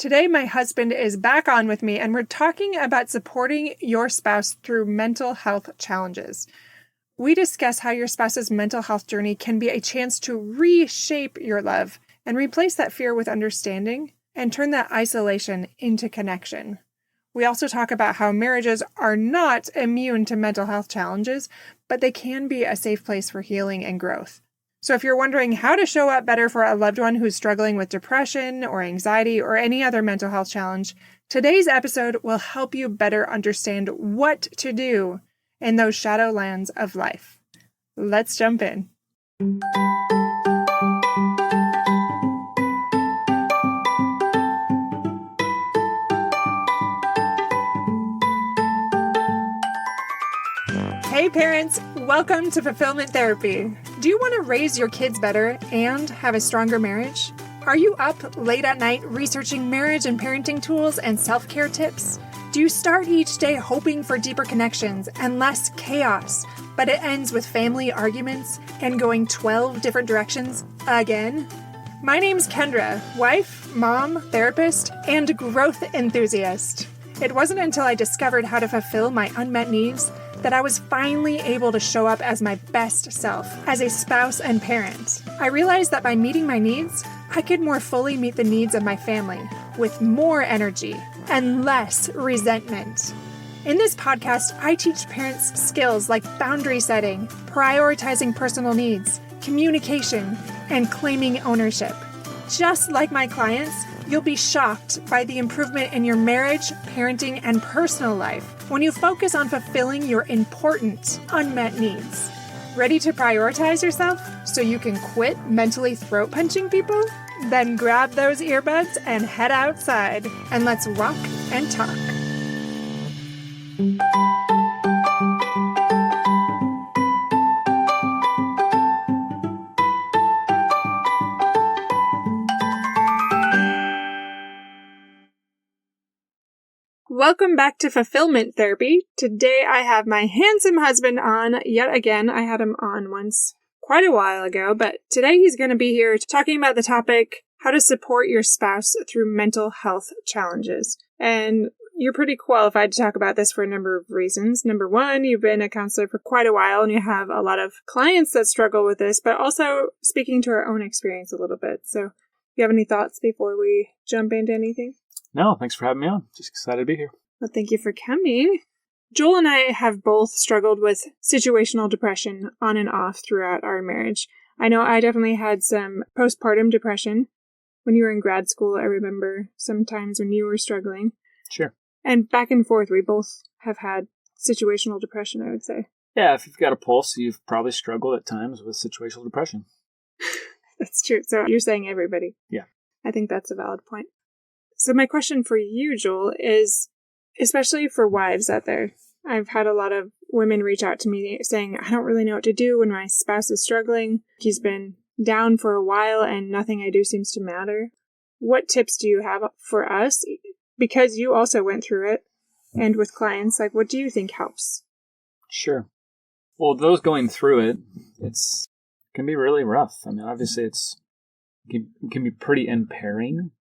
Today, my husband is back on with me, and we're talking about supporting your spouse through mental health challenges. We discuss how your spouse's mental health journey can be a chance to reshape your love and replace that fear with understanding and turn that isolation into connection. We also talk about how marriages are not immune to mental health challenges, but they can be a safe place for healing and growth. So if you're wondering how to show up better for a loved one who's struggling with depression or anxiety or any other mental health challenge, today's episode will help you better understand what to do in those shadowlands of life. Let's jump in. Hey parents, welcome to Fulfillment Therapy. Do you want to raise your kids better and have a stronger marriage? Are you up late at night researching marriage and parenting tools and self-care tips? Do you start each day hoping for deeper connections and less chaos, but it ends with family arguments and going 12 different directions again? My name's Kendra, wife, mom, therapist, and growth enthusiast. It wasn't until I discovered how to fulfill my unmet needs that I was finally able to show up as my best self as a spouse and parent. I realized that by meeting my needs, I could more fully meet the needs of my family with more energy and less resentment. In this podcast, I teach parents skills like boundary setting, prioritizing personal needs, communication, and claiming ownership. Just like my clients, you'll be shocked by the improvement in your marriage, parenting, and personal life when you focus on fulfilling your important unmet needs. Ready to prioritize yourself so you can quit mentally throat punching people? Then grab those earbuds and head outside, and let's walk and talk. Welcome back to Fulfillment Therapy. Today I have my handsome husband on yet again. I had him on once quite a while ago, but today he's going to be here talking about the topic, how to support your spouse through mental health challenges. And you're pretty qualified to talk about this for a number of reasons. Number one, you've been a counselor for quite a while and you have a lot of clients that struggle with this, but also speaking to our own experience a little bit. So, do you have any thoughts before we jump into anything? No, thanks for having me on. Just excited to be here. Well, thank you for coming. Joel and I have both struggled with situational depression on and off throughout our marriage. I know I definitely had some postpartum depression when you were in grad school. I remember sometimes when you were struggling. Sure. And back and forth, we both have had situational depression, I would say. Yeah, if you've got a pulse, you've probably struggled at times with situational depression. That's true. So you're saying everybody. Yeah. I think that's a valid point. So my question for you, Joel, is, especially for wives out there, I've had a lot of women reach out to me saying, I don't really know what to do when my spouse is struggling. He's been down for a while and nothing I do seems to matter. What tips do you have for us? Because you also went through it, and with clients, like, what do you think helps? Sure. Well, those going through it, it can be really rough. I mean, obviously it can be pretty impairing.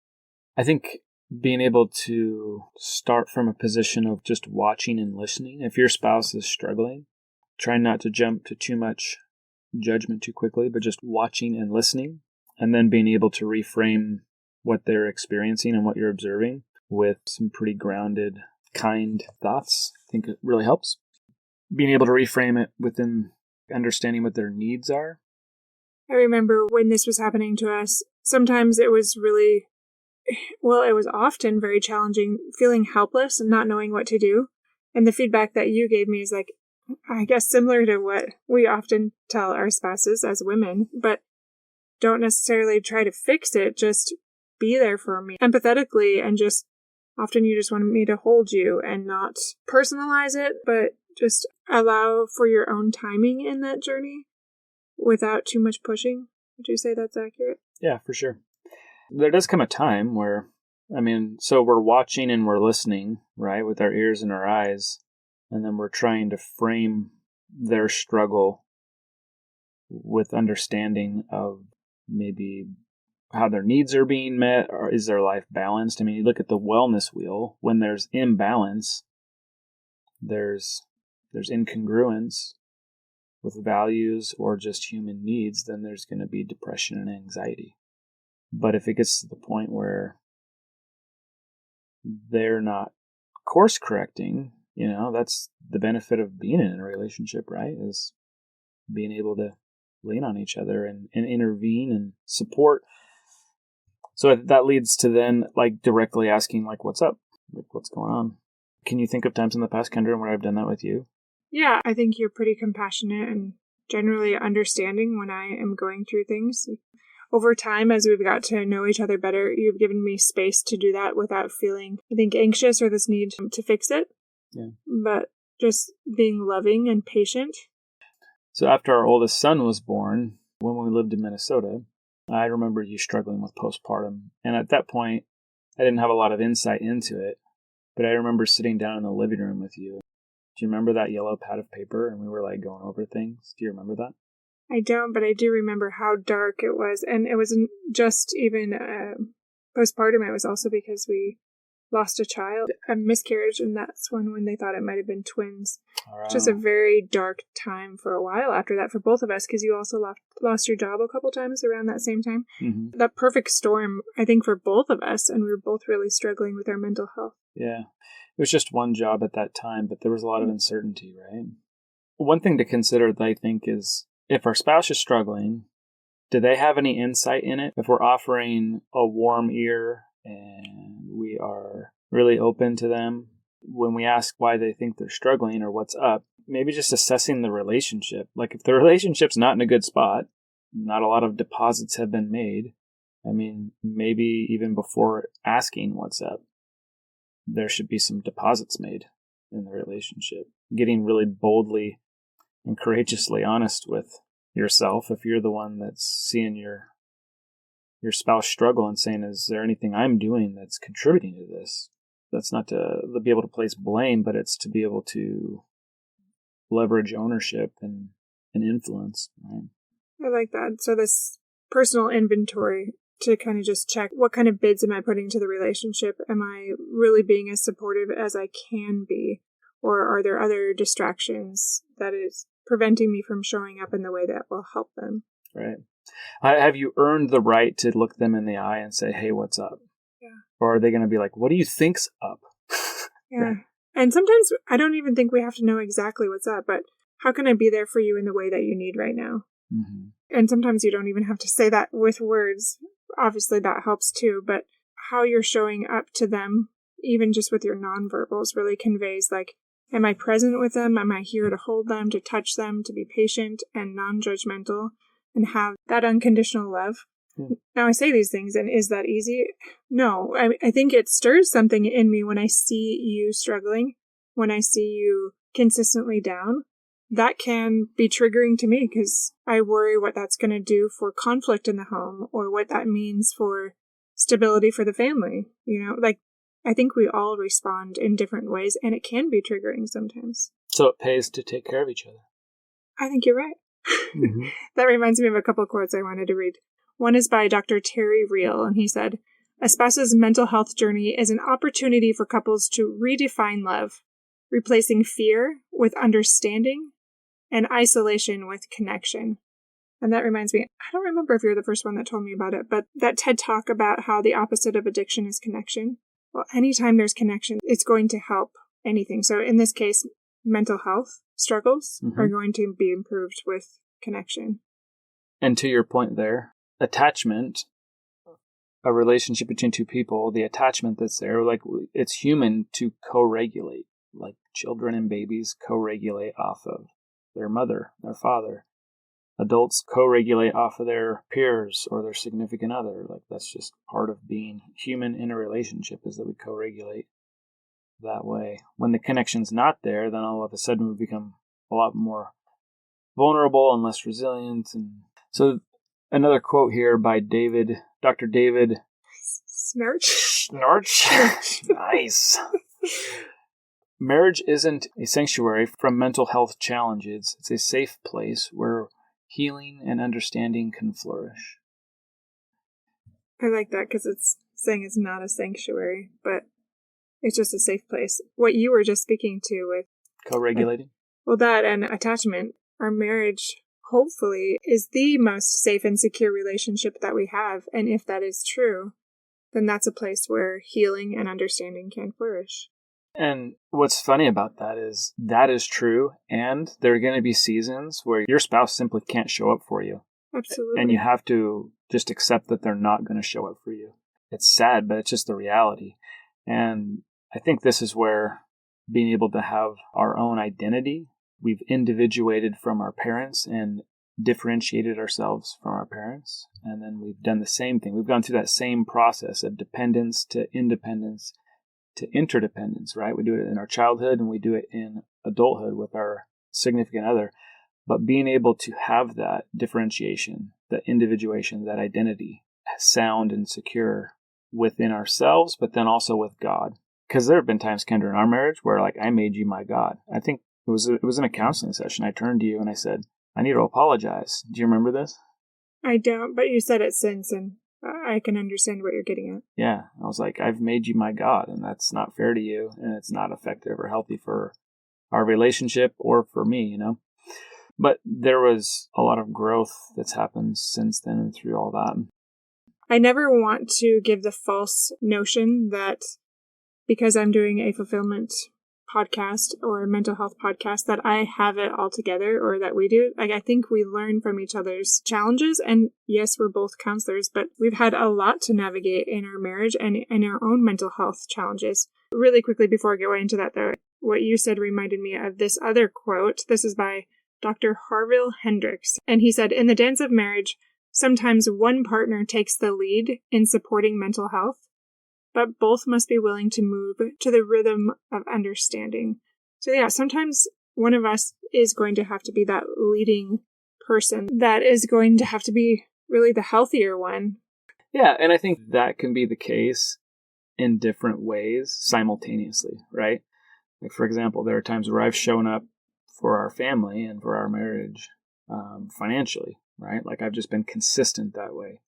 I think being able to start from a position of just watching and listening. If your spouse is struggling, try not to jump to too much judgment too quickly, but just watching and listening, and then being able to reframe what they're experiencing and what you're observing with some pretty grounded, kind thoughts. I think it really helps. Being able to reframe it within understanding what their needs are. I remember when this was happening to us, sometimes it was really, well, it was often very challenging, feeling helpless and not knowing what to do. And the feedback that you gave me is like, I guess similar to what we often tell our spouses as women, but don't necessarily try to fix it, just be there for me empathetically, and just often you just want me to hold you and not personalize it, but just allow for your own timing in that journey without too much pushing. Would you say that's accurate? Yeah, for sure. There does come a time where, so we're watching and we're listening, right, with our ears and our eyes, and then we're trying to frame their struggle with understanding of maybe how their needs are being met, or is their life balanced? I mean, you look at the wellness wheel, when there's imbalance, there's incongruence with values or just human needs, then there's going to be depression and anxiety. But if it gets to the point where they're not course correcting, that's the benefit of being in a relationship, right? Is being able to lean on each other and intervene and support. So that leads to then directly asking what's up? What's going on? Can you think of times in the past, Kendra, where I've done that with you? Yeah, I think you're pretty compassionate and generally understanding when I am going through things. Over time, as we've got to know each other better, you've given me space to do that without feeling, I think, anxious or this need to fix it. Yeah. But just being loving and patient. So after our oldest son was born, when we lived in Minnesota, I remember you struggling with postpartum. And at that point, I didn't have a lot of insight into it, but I remember sitting down in the living room with you. Do you remember that yellow pad of paper and we were going over things? Do you remember that? I don't, but I do remember how dark it was. And it wasn't just even postpartum. It was also because we lost a child, a miscarriage, and that's when they thought it might have been twins. Right. Just a very dark time for a while after that for both of us, because you also lost your job a couple times around that same time. Mm-hmm. That perfect storm, I think, for both of us, and we were both really struggling with our mental health. Yeah. It was just one job at that time, but there was a lot of uncertainty, right? One thing to consider, I think, is if our spouse is struggling, do they have any insight in it? If we're offering a warm ear and we are really open to them, when we ask why they think they're struggling or what's up, maybe just assessing the relationship. If the relationship's not in a good spot, not a lot of deposits have been made, maybe even before asking what's up, there should be some deposits made in the relationship. Getting really boldly and courageously honest with yourself if you're the one that's seeing your spouse struggle and saying, is there anything I'm doing that's contributing to this? That's not to be able to place blame, but it's to be able to leverage ownership and influence. Right? I like that. So this personal inventory to kind of just check, what kind of bids am I putting to the relationship? Am I really being as supportive as I can be? Or are there other distractions that is preventing me from showing up in the way that will help them? Right. Have you earned the right to look them in the eye and say, hey, what's up? Yeah. Or are they going to be like, what do you think's up? Yeah. Right. And sometimes I don't even think we have to know exactly what's up, but how can I be there for you in the way that you need right now? Mm-hmm. And sometimes you don't even have to say that with words. Obviously that helps too, but how you're showing up to them, even just with your nonverbals, really conveys am I present with them? Am I here to hold them, to touch them, to be patient and non-judgmental and have that unconditional love? Yeah. Now I say these things, and is that easy? No, I think it stirs something in me when I see you struggling, when I see you consistently down. That can be triggering to me because I worry what that's going to do for conflict in the home or what that means for stability for the family. I think we all respond in different ways, and it can be triggering sometimes. So it pays to take care of each other. I think you're right. Mm-hmm. That reminds me of a couple quotes I wanted to read. One is by Dr. Terry Real, and he said, "A spouse's mental health journey is an opportunity for couples to redefine love, replacing fear with understanding and isolation with connection." And that reminds me, I don't remember if you're the first one that told me about it, but that TED Talk about how the opposite of addiction is connection. Well, anytime there's connection, it's going to help anything. So in this case, mental health struggles are going to be improved with connection. And to your point there, attachment, a relationship between two people, the attachment that's there, it's human to co-regulate. Like children and babies co-regulate off of their mother, their father. Adults co-regulate off of their peers or their significant other. That's just part of being human in a relationship, is that we co-regulate that way. When the connection's not there, then all of a sudden we become a lot more vulnerable and less resilient. And so another quote here by Dr. David Snarch. Nice. Marriage isn't a sanctuary from mental health challenges. It's a safe place where healing and understanding can flourish. I like that because it's saying it's not a sanctuary, but it's just a safe place. What you were just speaking to with Co-regulating? Well, that and attachment. Our marriage, hopefully, is the most safe and secure relationship that we have. And if that is true, then that's a place where healing and understanding can flourish. And what's funny about that is true. And there are going to be seasons where your spouse simply can't show up for you. Absolutely. And you have to just accept that they're not going to show up for you. It's sad, but it's just the reality. And I think this is where being able to have our own identity, we've individuated from our parents and differentiated ourselves from our parents. And then we've done the same thing. We've gone through that same process of dependence to independence to interdependence, right? We do it in our childhood and we do it in adulthood with our significant other. But being able to have that differentiation, that individuation, that identity, sound and secure within ourselves, but then also with God. Because there have been times, Kendra, in our marriage where like I made you my God. I think it was in a counseling session. I turned to you and I said, I need to apologize. Do you remember this? I don't, but you said it since, and I can understand what you're getting at. Yeah. I was like, I've made you my God, and that's not fair to you, and it's not effective or healthy for our relationship or for me, you know? But there was a lot of growth that's happened since then and through all that. I never want to give the false notion that because I'm doing a fulfillment podcast or a mental health podcast that I have it all together or that we do. Like, I think we learn from each other's challenges. And yes, we're both counselors, but we've had a lot to navigate in our marriage and in our own mental health challenges. Really quickly before I go into that though, what you said reminded me of this other quote. This is by Dr. Harville Hendricks. And he said, in the dance of marriage, sometimes one partner takes the lead in supporting mental health, but both must be willing to move to the rhythm of understanding. So yeah, sometimes one of us is going to have to be that leading person that is going to have to be really the healthier one. Yeah, and I think that can be the case in different ways simultaneously, right? Like, for example, there are times where I've shown up for our family and for our marriage financially, right? Like, I've just been consistent that way,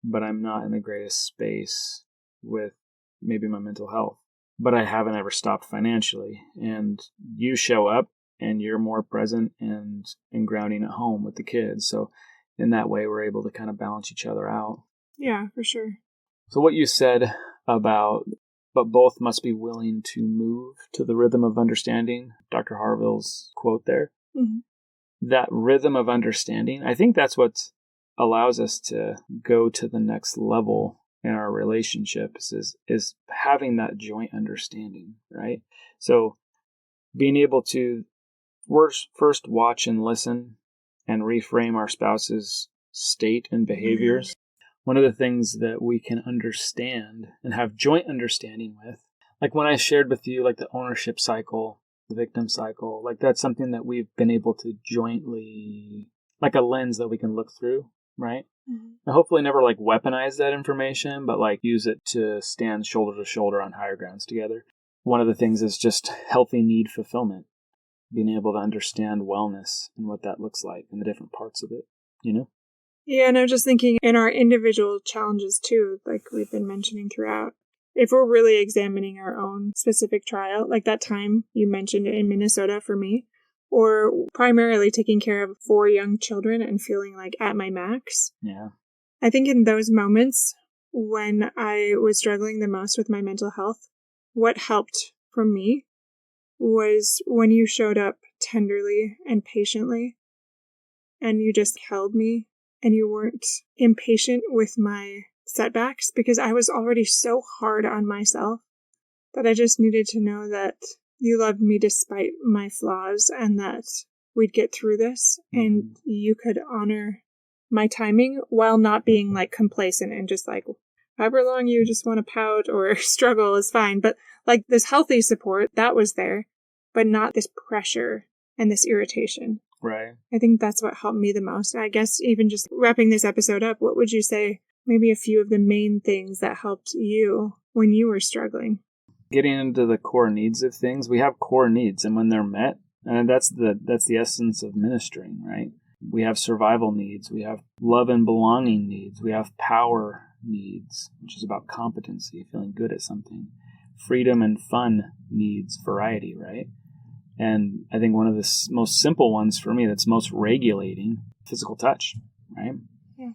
but I'm not in the greatest space with maybe my mental health, but I haven't ever stopped financially. And you show up and you're more present and grounding at home with the kids. So in that way, we're able to kind of balance each other out. Yeah, for sure. So what you said about, but both must be willing to move to the rhythm of understanding, Dr. Harville's quote there, that rhythm of understanding, I think that's what allows us to go to the next level in our relationships is having that joint understanding, right? So being able to first watch and listen and reframe our spouse's state and behaviors. One of the things that we can understand and have joint understanding with, like when I shared with you, like the ownership cycle, the victim cycle, like that's something that we've been able to jointly, like a lens that we can look through, right? And hopefully never like weaponize that information, but like use it to stand shoulder to shoulder on higher grounds together. One of the things is just healthy need fulfillment, being able to understand wellness and what that looks like and the different parts of it, you know? Yeah, and I'm just thinking in our individual challenges too, like we've been mentioning throughout, if we're really examining our own specific trial, like that time you mentioned in Minnesota for me, or primarily taking care of 4 young children and feeling like at my max. Yeah. I think in those moments when I was struggling the most with my mental health, what helped for me was when you showed up tenderly and patiently and you just held me and you weren't impatient with my setbacks because I was already so hard on myself that I just needed to know that you loved me despite my flaws and that we'd get through this and you could honor my timing while not being like complacent and just like, however long you just want to pout or struggle is fine. But like this healthy support, that was there, but not this pressure and this irritation. Right. I think that's what helped me the most. I guess even just wrapping this episode up, what would you say maybe a few of the main things that helped you when you were struggling? Getting into the core needs of things, we have core needs, and when they're met, and that's the essence of ministering, right? We have survival needs, we have love and belonging needs, we have power needs, which is about competency, feeling good at something. Freedom and fun needs variety, right? And I think one of the most simple ones for me that's most regulating, physical touch, right? Yeah.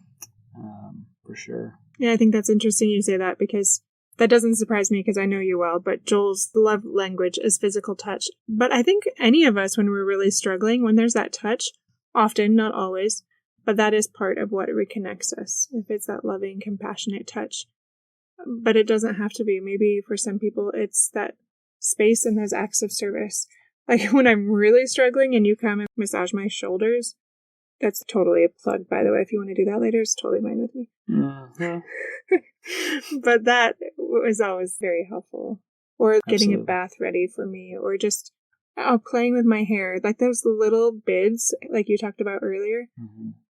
For sure. Yeah, I think that's interesting you say that, because that doesn't surprise me because I know you well, but Joel's love language is physical touch. But I think any of us, when we're really struggling, when there's that touch, often, not always, but that is part of what reconnects us, if it's that loving, compassionate touch. But it doesn't have to be. Maybe for some people, it's that space and those acts of service. Like when I'm really struggling and you come and massage my shoulders, that's totally a plug, by the way. If you want to do that later, it's totally fine with me. Mm-hmm. But that was always very helpful. Or getting Absolutely. a bath ready for me, or just playing with my hair. Like those little bids, like you talked about earlier,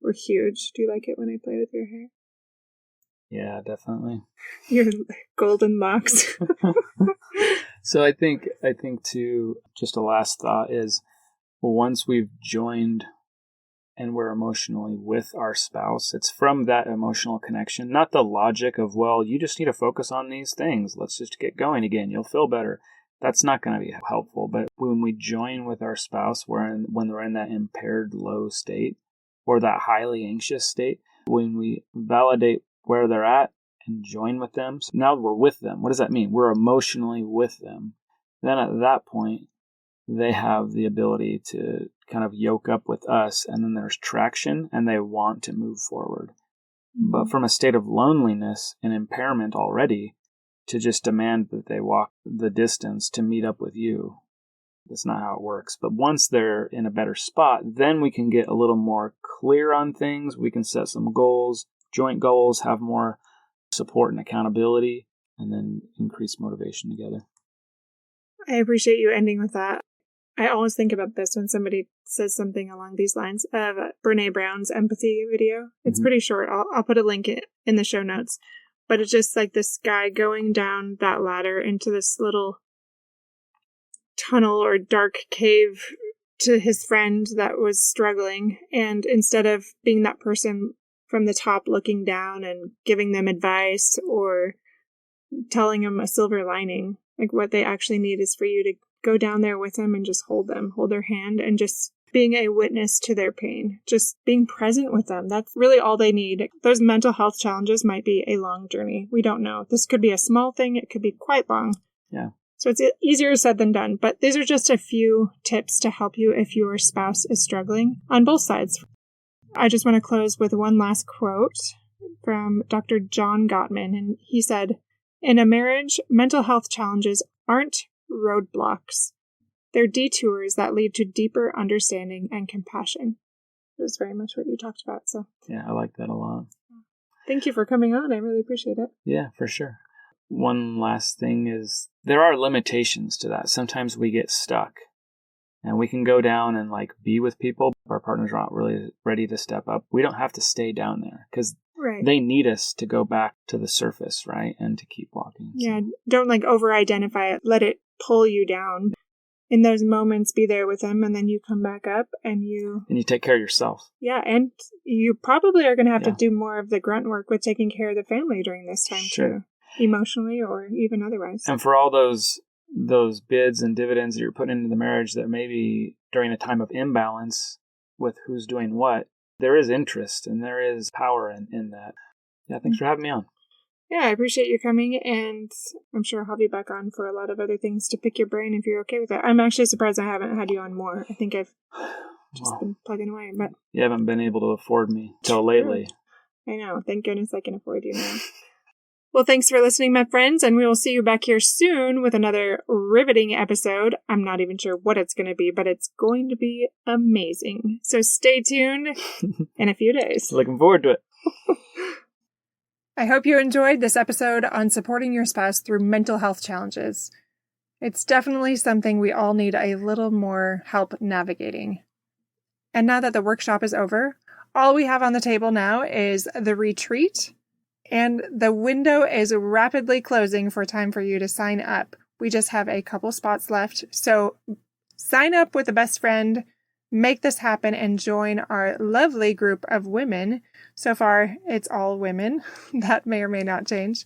were huge. Do you like it when I play with your hair? Yeah, definitely. Your golden locks. So I think too, just a last thought is, once we've joined and we're emotionally with our spouse, it's from that emotional connection, not the logic of, well, you just need to focus on these things. Let's just get going again. You'll feel better. That's not going to be helpful. But when we join with our spouse, when we're in that impaired low state or that highly anxious state, when we validate where they're at and join with them, so now we're with them. What does that mean? We're emotionally with them. Then at that point, they have the ability to kind of yoke up with us, and then there's traction and they want to move forward. But from a state of loneliness and impairment already, to just demand that they walk the distance to meet up with you, that's not how it works. But once they're in a better spot, then we can get a little more clear on things. We can set some goals, joint goals, have more support and accountability, and then increase motivation together. I appreciate you ending with that. I always think about this when somebody says something along these lines of Brene Brown's empathy video. It's pretty short. I'll put a link in the show notes. But it's just like this guy going down that ladder into this little tunnel or dark cave to his friend that was struggling. And instead of being that person from the top looking down and giving them advice or telling them a silver lining, like what they actually need is for you to go down there with them and just hold their hand, and just being a witness to their pain, just being present with them. That's really all they need. Those mental health challenges might be a long journey. We don't know. This could be a small thing. It could be quite long. Yeah. So it's easier said than done. But these are just a few tips to help you if your spouse is struggling on both sides. I just want to close with one last quote from Dr. John Gottman. And he said, "In a marriage, mental health challenges aren't roadblocks. They're detours that lead to deeper understanding and compassion." It was very much what you talked about. So Yeah, I like that a lot. thank you for coming on. I really appreciate it. Yeah, for sure. One last thing is, there are limitations to that. Sometimes we get stuck and we can go down and be with people. Our partners aren't really ready to step up. We don't have to stay down there because they need us to go back to the surface, right? And to keep walking. Yeah, don't over-identify it. Let it pull you down. In those moments, be there with them, and then you come back up and you take care of yourself. Yeah, and you probably are going to have to do more of the grunt work with taking care of the family during this time too, emotionally or even otherwise. And for all those bids and dividends that you're putting into the marriage that maybe during a time of imbalance with who's doing what, there is interest and there is power in that. Yeah, thanks for having me on. Yeah, I appreciate you coming, and I'm sure I'll have you back on for a lot of other things to pick your brain if you're okay with it. I'm actually surprised I haven't had you on more. I think I've just been plugging away. But you haven't been able to afford me till lately. I know. Thank goodness I can afford you now. Well, thanks for listening, my friends, and we will see you back here soon with another riveting episode. I'm not even sure what it's going to be, but it's going to be amazing. So stay tuned in a few days. Looking forward to it. I hope you enjoyed this episode on supporting your spouse through mental health challenges. It's definitely something we all need a little more help navigating. And now that the workshop is over, all we have on the table now is the retreat, and the window is rapidly closing for time for you to sign up. We just have a couple spots left, so sign up with a best friend, make this happen and join our lovely group of women. So far, it's all women. That may or may not change.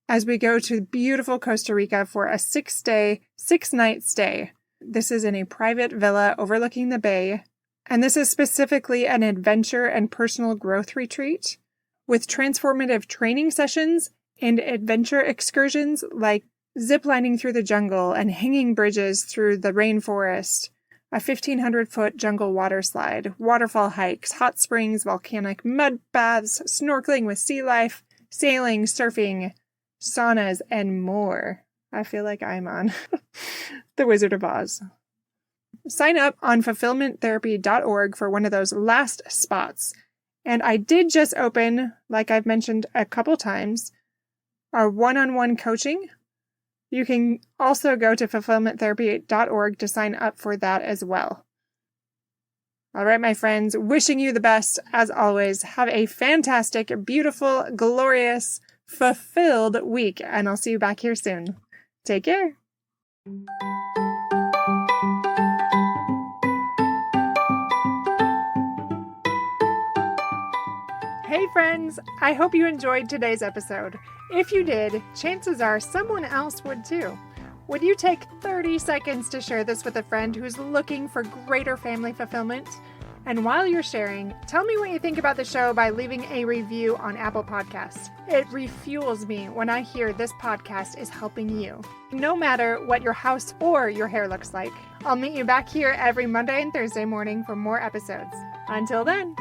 As we go to beautiful Costa Rica for a 6-day, 6-night stay. This is in a private villa overlooking the bay. And this is specifically an adventure and personal growth retreat with transformative training sessions and adventure excursions like ziplining through the jungle and hanging bridges through the rainforest, a 1,500-foot jungle water slide, waterfall hikes, hot springs, volcanic mud baths, snorkeling with sea life, sailing, surfing, saunas, and more. I feel like I'm on The Wizard of Oz. Sign up on fulfillment.therapist.org for one of those last spots. And I did just open, like I've mentioned a couple times, our one-on-one coaching. You can also go to fulfillmenttherapy.org to sign up for that as well. All right, my friends, wishing you the best as always. Have a fantastic, beautiful, glorious, fulfilled week, and I'll see you back here soon. Take care. Hey friends, I hope you enjoyed today's episode. If you did, chances are someone else would too. Would you take 30 seconds to share this with a friend who's looking for greater family fulfillment? And while you're sharing, tell me what you think about the show by leaving a review on Apple Podcasts. It refuels me when I hear this podcast is helping you. No matter what your house or your hair looks like, I'll meet you back here every Monday and Thursday morning for more episodes. Until then.